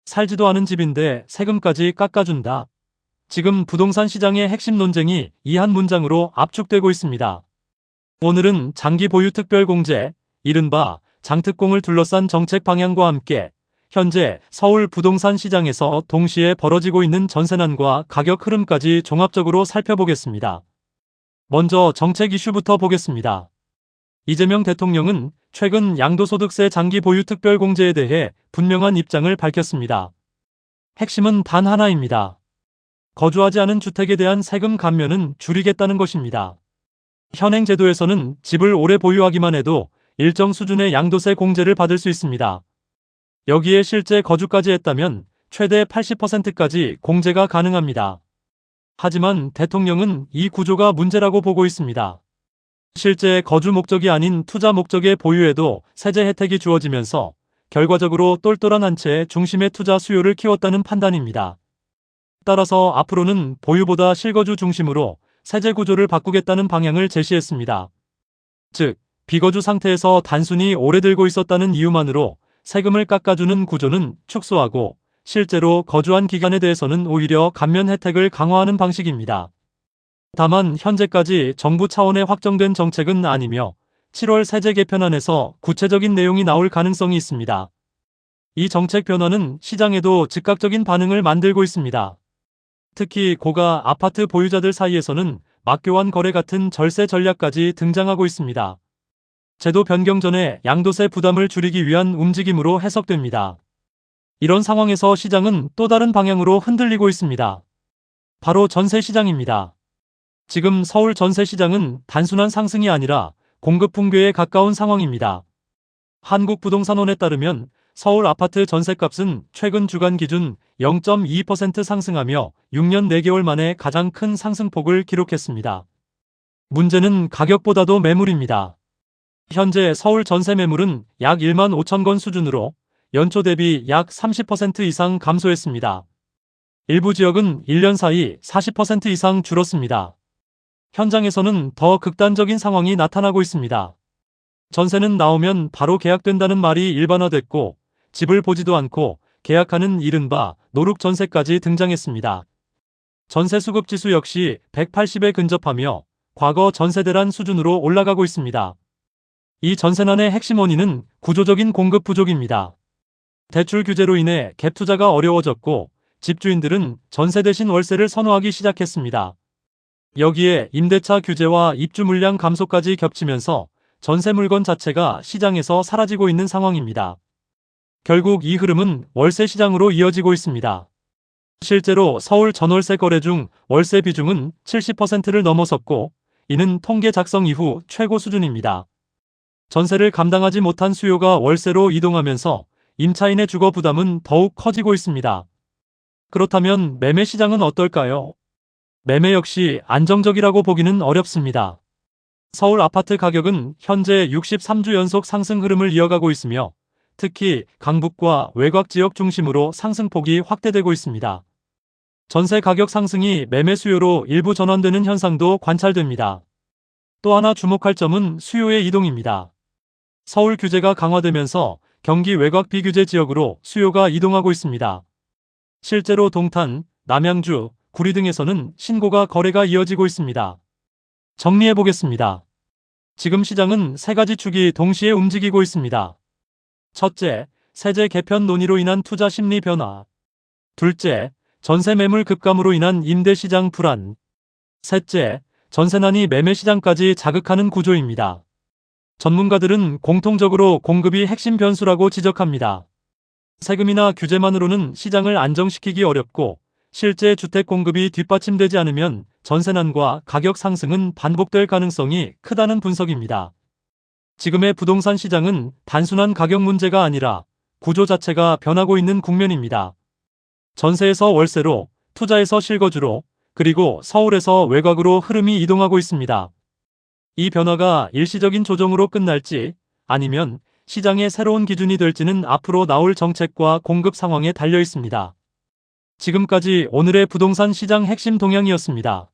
살지도 않은 집인데 세금까지 깎아준다. 지금 부동산 시장의 핵심 논쟁이 이 한 문장으로 압축되고 있습니다. 오늘은 장기 보유 특별공제, 이른바 장특공을 둘러싼 정책 방향과 함께 현재 서울 부동산 시장에서 동시에 벌어지고 있는 전세난과 가격 흐름까지 종합적으로 살펴보겠습니다. 먼저 정책 이슈부터 보겠습니다. 이재명 대통령은 최근 양도소득세 장기 보유 특별공제에 대해 분명한 입장을 밝혔습니다. 핵심은 단 하나입니다. 거주하지 않은 주택에 대한 세금 감면은 줄이겠다는 것입니다. 현행 제도에서는 집을 오래 보유하기만 해도 일정 수준의 양도세 공제를 받을 수 있습니다. 여기에 실제 거주까지 했다면 최대 80%까지 공제가 가능합니다. 하지만 대통령은 이 구조가 문제라고 보고 있습니다. 실제 거주 목적이 아닌 투자 목적의 보유에도 세제 혜택이 주어지면서 결과적으로 똘똘한 한 채의 중심의 투자 수요를 키웠다는 판단입니다. 따라서 앞으로는 보유보다 실거주 중심으로 세제 구조를 바꾸겠다는 방향을 제시했습니다. 즉, 비거주 상태에서 단순히 오래 들고 있었다는 이유만으로 세금을 깎아주는 구조는 축소하고 실제로 거주한 기간에 대해서는 오히려 감면 혜택을 강화하는 방식입니다. 다만 현재까지 정부 차원의 확정된 정책은 아니며 7월 세제 개편안에서 구체적인 내용이 나올 가능성이 있습니다. 이 정책 변화는 시장에도 즉각적인 반응을 만들고 있습니다. 특히 고가 아파트 보유자들 사이에서는 막교환 거래 같은 절세 전략까지 등장하고 있습니다. 제도 변경 전에 양도세 부담을 줄이기 위한 움직임으로 해석됩니다. 이런 상황에서 시장은 또 다른 방향으로 흔들리고 있습니다. 바로 전세 시장입니다. 지금 서울 전세 시장은 단순한 상승이 아니라 공급 붕괴에 가까운 상황입니다. 한국부동산원에 따르면 서울 아파트 전세값은 최근 주간 기준 0.2% 상승하며 6년 4개월 만에 가장 큰 상승폭을 기록했습니다. 문제는 가격보다도 매물입니다. 현재 서울 전세 매물은 약 1만 5천 건 수준으로 연초 대비 약 30% 이상 감소했습니다. 일부 지역은 1년 사이 40% 이상 줄었습니다. 현장에서는 더 극단적인 상황이 나타나고 있습니다. 전세는 나오면 바로 계약된다는 말이 일반화됐고 집을 보지도 않고 계약하는 이른바 노룩 전세까지 등장했습니다. 전세 수급 지수 역시 180에 근접하며 과거 전세 대란 수준으로 올라가고 있습니다. 이 전세난의 핵심 원인은 구조적인 공급 부족입니다. 대출 규제로 인해 갭 투자가 어려워졌고 집주인들은 전세 대신 월세를 선호하기 시작했습니다. 여기에 임대차 규제와 입주 물량 감소까지 겹치면서 전세 물건 자체가 시장에서 사라지고 있는 상황입니다. 결국 이 흐름은 월세 시장으로 이어지고 있습니다. 실제로 서울 전월세 거래 중 월세 비중은 70%를 넘어섰고 이는 통계 작성 이후 최고 수준입니다. 전세를 감당하지 못한 수요가 월세로 이동하면서 임차인의 주거 부담은 더욱 커지고 있습니다. 그렇다면 매매 시장은 어떨까요? 매매 역시 안정적이라고 보기는 어렵습니다. 서울 아파트 가격은 현재 63주 연속 상승 흐름을 이어가고 있으며 특히 강북과 외곽 지역 중심으로 상승폭이 확대되고 있습니다. 전세 가격 상승이 매매 수요로 일부 전환되는 현상도 관찰됩니다. 또 하나 주목할 점은 수요의 이동입니다. 서울 규제가 강화되면서 경기 외곽 비규제 지역으로 수요가 이동하고 있습니다. 실제로 동탄, 남양주, 구리 등에서는 신고가 거래가 이어지고 있습니다. 정리해보겠습니다. 지금 시장은 세 가지 축이 동시에 움직이고 있습니다. 첫째, 세제 개편 논의로 인한 투자 심리 변화. 둘째, 전세 매물 급감으로 인한 임대시장 불안. 셋째, 전세난이 매매시장까지 자극하는 구조입니다. 전문가들은 공통적으로 공급이 핵심 변수라고 지적합니다. 세금이나 규제만으로는 시장을 안정시키기 어렵고 실제 주택 공급이 뒷받침되지 않으면 전세난과 가격 상승은 반복될 가능성이 크다는 분석입니다. 지금의 부동산 시장은 단순한 가격 문제가 아니라 구조 자체가 변하고 있는 국면입니다. 전세에서 월세로, 투자에서 실거주로, 그리고 서울에서 외곽으로 흐름이 이동하고 있습니다. 이 변화가 일시적인 조정으로 끝날지 아니면 시장의 새로운 기준이 될지는 앞으로 나올 정책과 공급 상황에 달려 있습니다. 지금까지 오늘의 부동산 시장 핵심 동향이었습니다.